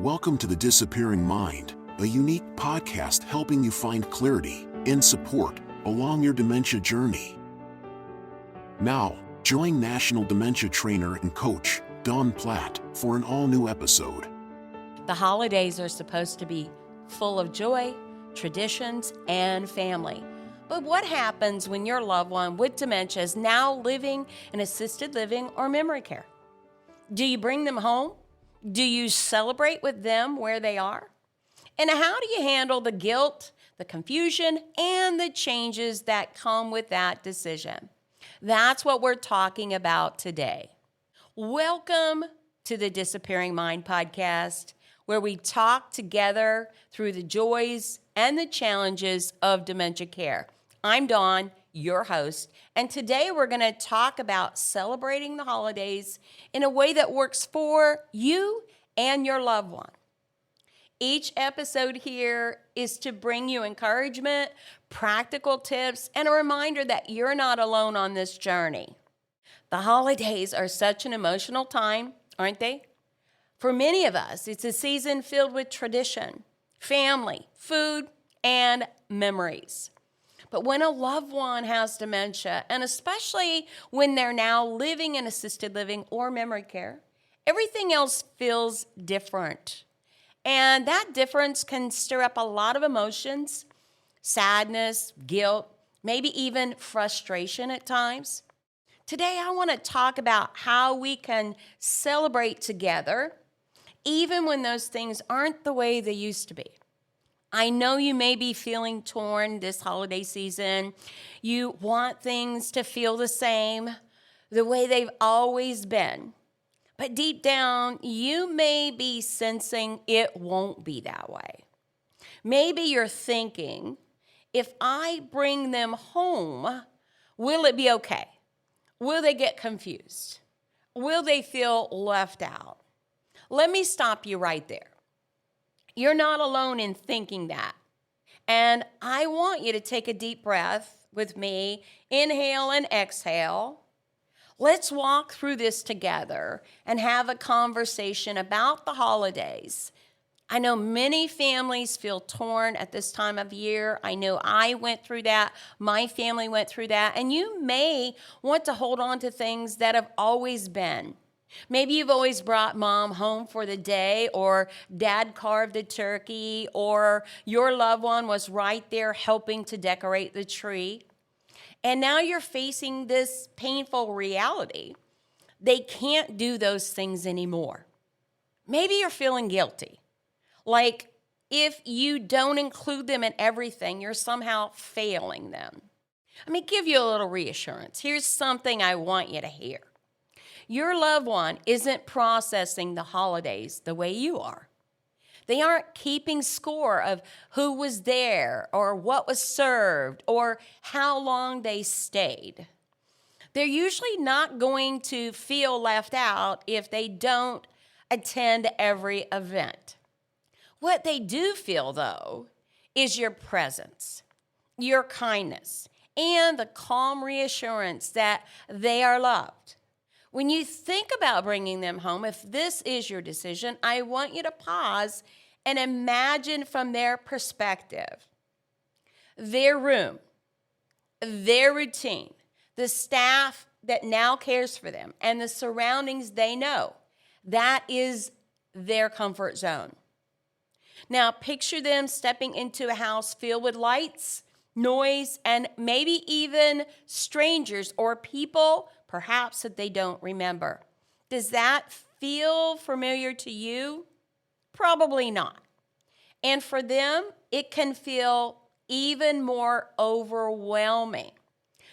Welcome to The Disappearing Mind, a unique podcast helping you find clarity and support along your dementia journey. Now, join National Dementia Trainer and Coach Dawn Platt for an all-new episode. The holidays are supposed to be full of joy, traditions, and family. But what happens when your loved one with dementia is now living in assisted living or memory care? Do you bring them home? Do you celebrate with them where they are? And how do you handle the guilt, the confusion, and the changes that come with that decision? That's what we're talking about today. Welcome to the Disappearing Mind podcast, where we talk together through the joys and the challenges of dementia care. I'm Dawn, your host, and today we're going to talk about celebrating the holidays in a way that works for you and your loved one. Each episode here is to bring you encouragement, practical tips, and a reminder that you're not alone on this journey. The holidays are such an emotional time, aren't they? For many of us, it's a season filled with tradition, family, food, and memories. But when a loved one has dementia, and especially when they're now living in assisted living or memory care, everything else feels different. And that difference can stir up a lot of emotions, sadness, guilt, maybe even frustration at times. Today, I want to talk about how we can celebrate together, even when those things aren't the way they used to be. I know you may be feeling torn this holiday season. You want things to feel the same, the way they've always been. But deep down, you may be sensing it won't be that way. Maybe you're thinking, if I bring them home, will it be okay? Will they get confused? Will they feel left out? Let me stop you right there. You're not alone in thinking that. And I want you to take a deep breath with me. Inhale and exhale. Let's walk through this together and have a conversation about the holidays. I know many families feel torn at this time of year. I know I went through that. My family went through that. And you may want to hold on to things that have always been. Maybe you've always brought mom home for the day, or dad carved a turkey, or your loved one was right there helping to decorate the tree. And now you're facing this painful reality. They can't do those things anymore. Maybe you're feeling guilty. Like if you don't include them in everything, you're somehow failing them. Let me give you a little reassurance. Here's something I want you to hear. Your loved one isn't processing the holidays the way you are. They aren't keeping score of who was there or what was served or how long they stayed. They're usually not going to feel left out if they don't attend every event. What they do feel, though, is your presence, your kindness, and the calm reassurance that they are loved. When you think about bringing them home, if this is your decision, I want you to pause and imagine from their perspective, their room, their routine, the staff that now cares for them, and the surroundings they know. That is their comfort zone. Now, picture them stepping into a house filled with lights, noise, and maybe even strangers or people perhaps that they don't remember. Does that feel familiar to you? Probably not. And for them, it can feel even more overwhelming.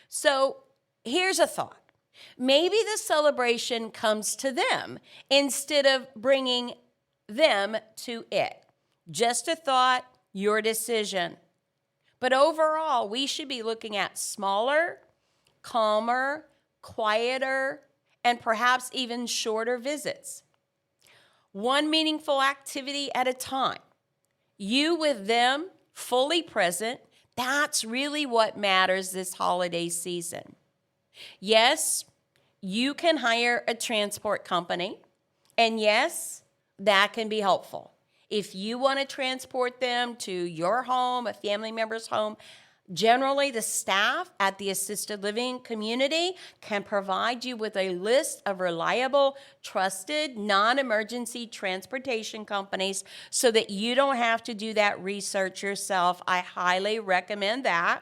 So here's a thought. Maybe the celebration comes to them instead of bringing them to it. Just a thought, your decision. But overall, we should be looking at smaller, calmer, quieter, and perhaps even shorter visits. One meaningful activity at a time. You with them, fully present, that's really what matters this holiday season. Yes, you can hire a transport company, and yes, that can be helpful. If you want to transport them to your home, a family member's home, generally the staff at the assisted living community can provide you with a list of reliable, trusted, non-emergency transportation companies so that you don't have to do that research yourself. I highly recommend that.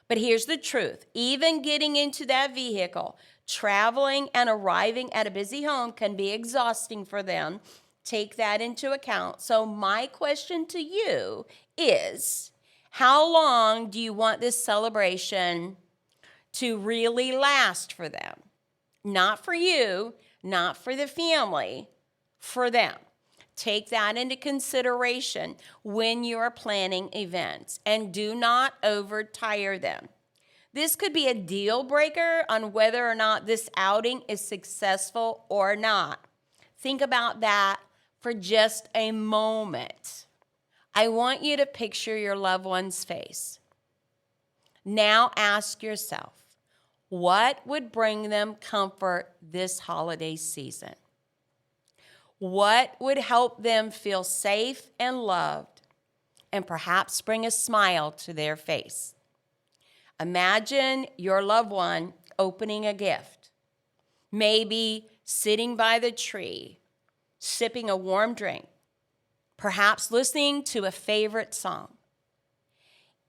But here's the truth. Even getting into that vehicle, traveling and arriving at a busy home can be exhausting for them. Take that into account. So my question to you is, how long do you want this celebration to really last for them? Not for you, not for the family, for them. Take that into consideration when you are planning events, and do not overtire them. This could be a deal breaker on whether or not this outing is successful or not. Think about that for just a moment. I want you to picture your loved one's face. Now ask yourself, what would bring them comfort this holiday season? What would help them feel safe and loved, and perhaps bring a smile to their face? Imagine your loved one opening a gift, maybe sitting by the tree, sipping a warm drink, perhaps listening to a favorite song.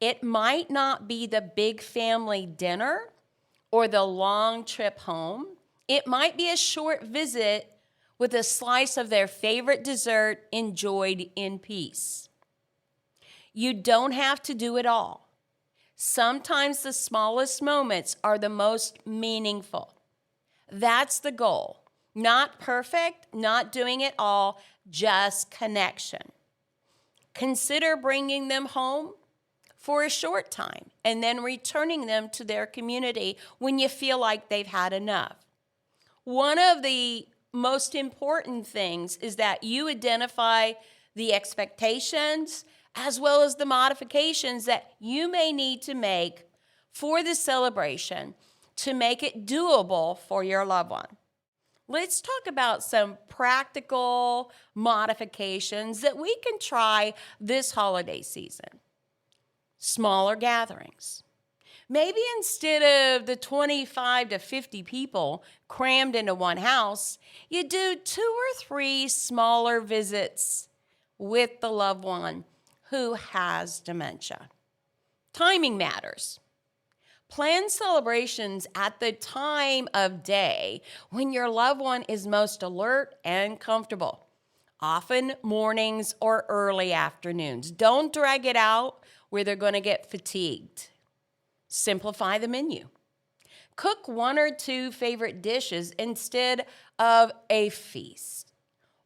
It might not be the big family dinner or the long trip home. It might be a short visit with a slice of their favorite dessert enjoyed in peace. You don't have to do it all. Sometimes the smallest moments are the most meaningful. That's the goal. Not perfect, not doing it all, just connection. Consider bringing them home for a short time and then returning them to their community when you feel like they've had enough. One of the most important things is that you identify the expectations as well as the modifications that you may need to make for the celebration to make it doable for your loved one. Let's talk about some practical modifications that we can try this holiday season. Smaller gatherings. Maybe instead of the 25 to 50 people crammed into one house, you do 2 or 3 smaller visits with the loved one who has dementia. Timing matters. Plan celebrations at the time of day when your loved one is most alert and comfortable, often mornings or early afternoons. Don't drag it out where they're going to get fatigued. Simplify the menu. Cook 1 or 2 favorite dishes instead of a feast.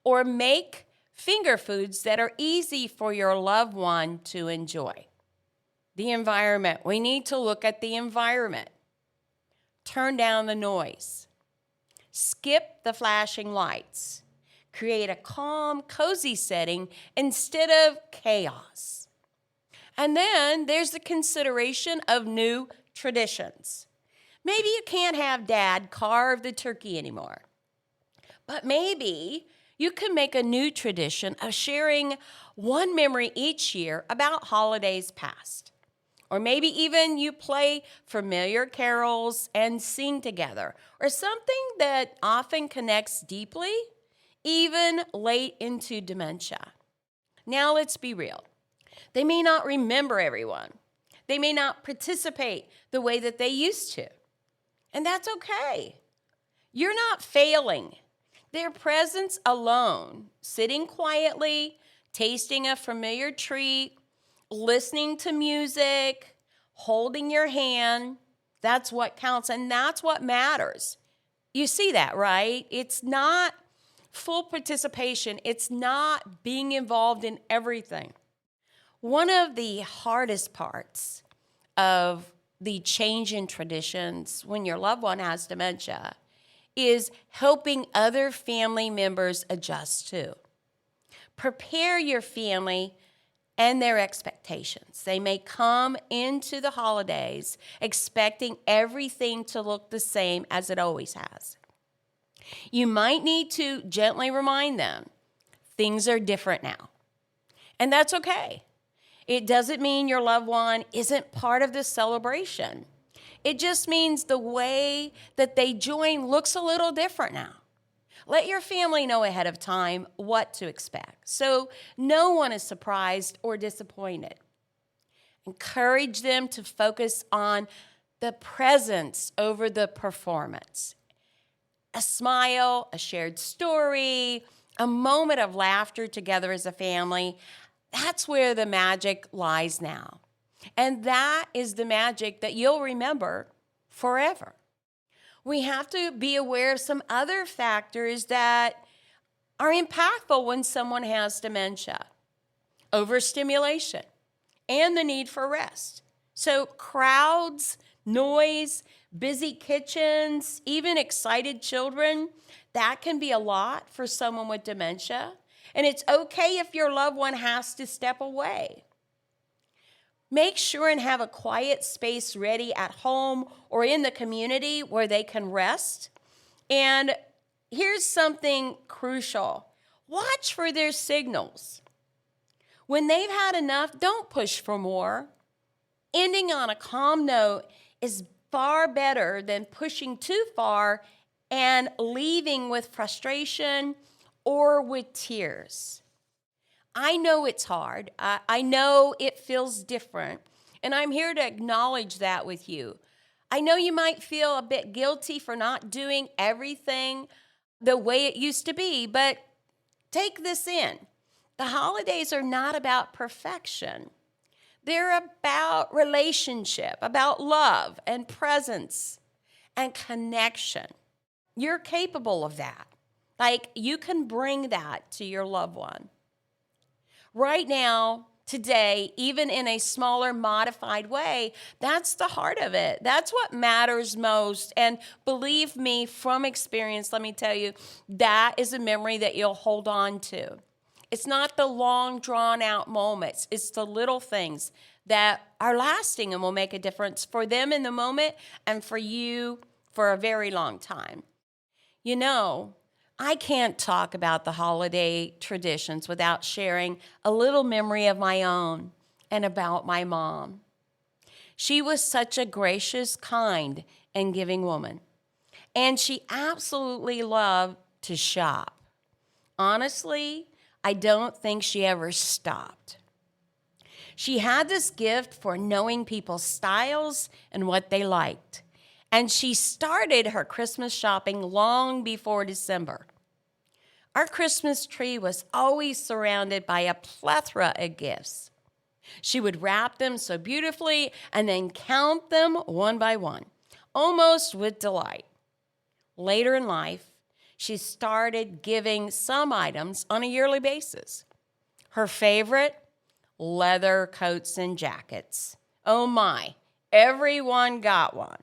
Or make finger foods that are easy for your loved one to enjoy. The environment. We need to look at the environment. Turn down the noise. Skip the flashing lights. Create a calm, cozy setting instead of chaos. And then there's the consideration of new traditions. Maybe you can't have Dad carve the turkey anymore, but maybe you can make a new tradition of sharing one memory each year about holidays past. Or maybe even you play familiar carols and sing together, or something that often connects deeply, even late into dementia. Now let's be real. They may not remember everyone. They may not participate the way that they used to. And that's okay. You're not failing. Their presence alone, sitting quietly, tasting a familiar treat, listening to music, holding your hand, that's what counts, and that's what matters. You see that, right? It's not full participation. It's not being involved in everything. One of the hardest parts of the change in traditions when your loved one has dementia is helping other family members adjust too. Prepare your family and their expectations. They may come into the holidays expecting everything to look the same as it always has. You might need to gently remind them, things are different now. And that's okay. It doesn't mean your loved one isn't part of the celebration. It just means the way that they join looks a little different now. Let your family know ahead of time what to expect, so no one is surprised or disappointed. Encourage them to focus on the presence over the performance. A smile, a shared story, a moment of laughter together as a family, that's where the magic lies now. And that is the magic that you'll remember forever. We have to be aware of some other factors that are impactful when someone has dementia. Overstimulation and the need for rest. So crowds, noise, busy kitchens, even excited children, that can be a lot for someone with dementia. And it's okay if your loved one has to step away. Make sure and have a quiet space ready at home or in the community where they can rest. And here's something crucial. Watch for their signals. When they've had enough, don't push for more. Ending on a calm note is far better than pushing too far and leaving with frustration or with tears. I know it's hard. I know it feels different, and I'm here to acknowledge that with you. I know you might feel a bit guilty for not doing everything the way it used to be, but take this in. The holidays are not about perfection. They're about relationship, about love and presence and connection. You're capable of that. Like, you can bring that to your loved one. Right now, today, even in a smaller, modified way, that's the heart of it. That's what matters most. And believe me, from experience, let me tell you, that is a memory that you'll hold on to. It's not the long, drawn-out moments. It's the little things that are lasting and will make a difference for them in the moment and for you for a very long time. You know, I can't talk about the holiday traditions without sharing a little memory of my own and about my mom. She was such a gracious, kind, and giving woman, and she absolutely loved to shop. Honestly, I don't think she ever stopped. She had this gift for knowing people's styles and what they liked. And she started her Christmas shopping long before December. Our Christmas tree was always surrounded by a plethora of gifts. She would wrap them so beautifully and then count them one by one, almost with delight. Later in life, she started giving some items on a yearly basis. Her favorite, leather coats and jackets. Oh my, everyone got one.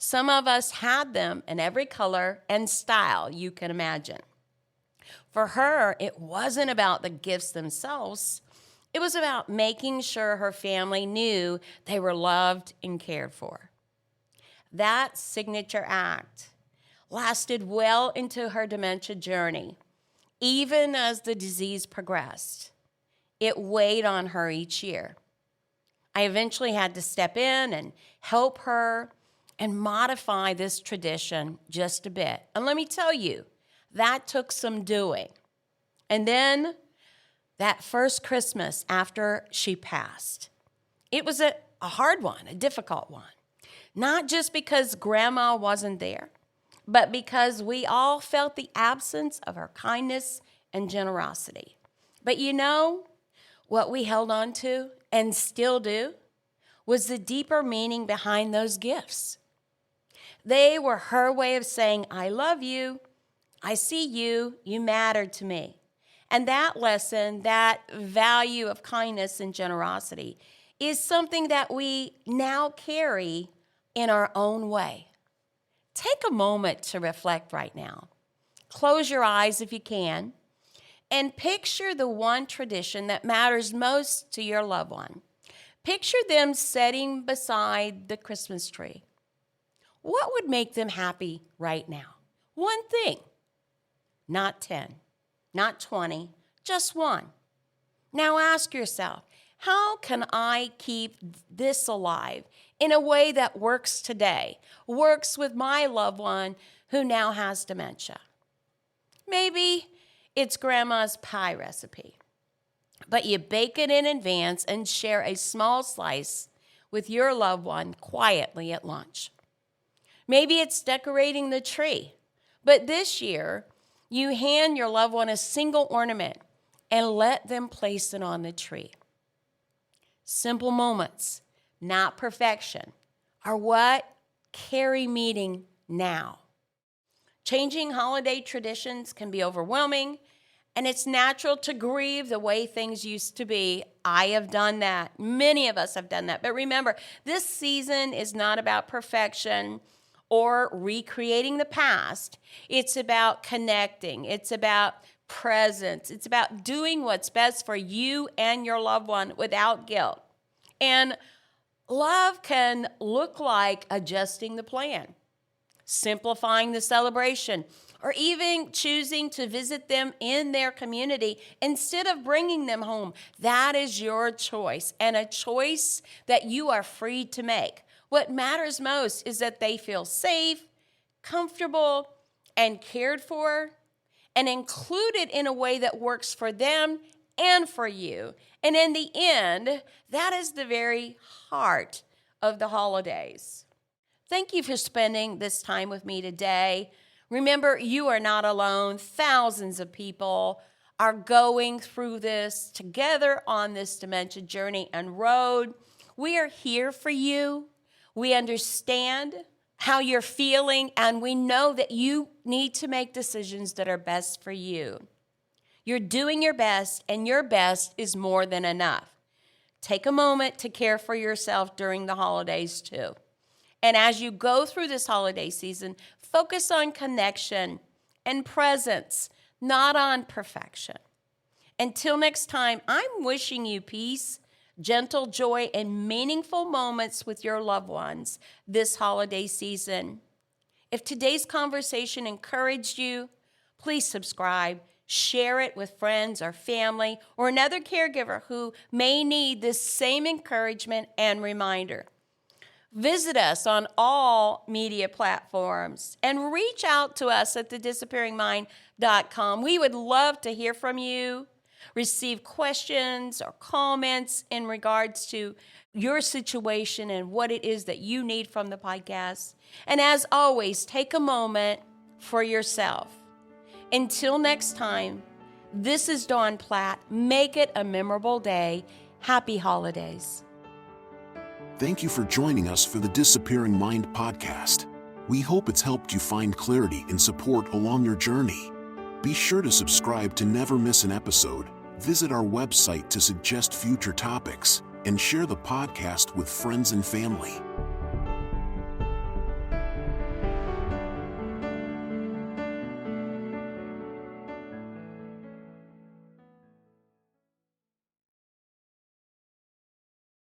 Some of us had them in every color and style you can imagine. For her, it wasn't about the gifts themselves. It was about making sure her family knew they were loved and cared for. That signature act lasted well into her dementia journey, even as the disease progressed. It weighed on her each year. I eventually had to step in and help her and modify this tradition just a bit. And let me tell you, that took some doing. And then that first Christmas after she passed, it was a hard one, a difficult one. Not just because Grandma wasn't there, but because we all felt the absence of her kindness and generosity. But you know what we held on to and still do was the deeper meaning behind those gifts. They were her way of saying, I love you, I see you, you matter to me. And that lesson, that value of kindness and generosity, is something that we now carry in our own way. Take a moment to reflect right now. Close your eyes if you can, and picture the one tradition that matters most to your loved one. Picture them sitting beside the Christmas tree. What would make them happy right now? One thing. Not 10, not 20, just one. Now ask yourself, how can I keep this alive in a way that works today, works with my loved one who now has dementia? Maybe it's grandma's pie recipe, but you bake it in advance and share a small slice with your loved one quietly at lunch. Maybe it's decorating the tree, but this year you hand your loved one a single ornament and let them place it on the tree. Simple moments, not perfection, are what carry meaning now. Changing holiday traditions can be overwhelming, and it's natural to grieve the way things used to be. I have done that. Many of us have done that. But remember, this season is not about perfection or recreating the past. It's about connecting. It's about presence. It's about doing what's best for you and your loved one without guilt. And love can look like adjusting the plan, simplifying the celebration, or even choosing to visit them in their community instead of bringing them home. That is your choice, and a choice that you are free to make. What matters most is that they feel safe, comfortable, and cared for, and included in a way that works for them and for you. And in the end, that is the very heart of the holidays. Thank you for spending this time with me today. Remember, you are not alone. Thousands of people are going through this together on this dementia journey and road. We are here for you. We understand how you're feeling, and we know that you need to make decisions that are best for you. You're doing your best, and your best is more than enough. Take a moment to care for yourself during the holidays too. And as you go through this holiday season, focus on connection and presence, not on perfection. Until next time, I'm wishing you peace, gentle joy, and meaningful moments with your loved ones this holiday season. If today's conversation encouraged you, please subscribe, share it with friends or family or another caregiver who may need this same encouragement and reminder. Visit us on all media platforms and reach out to us at thedisappearingmind.com. We would love to hear from you, receive questions or comments in regards to your situation and what it is that you need from the podcast. And as always, take a moment for yourself. Until next time, this is Dawn Platt. Make it a memorable day. Happy holidays. Thank you for joining us for the Disappearing Mind podcast. We hope it's helped you find clarity and support along your journey. Be sure to subscribe to never miss an episode, visit our website to suggest future topics, and share the podcast with friends and family.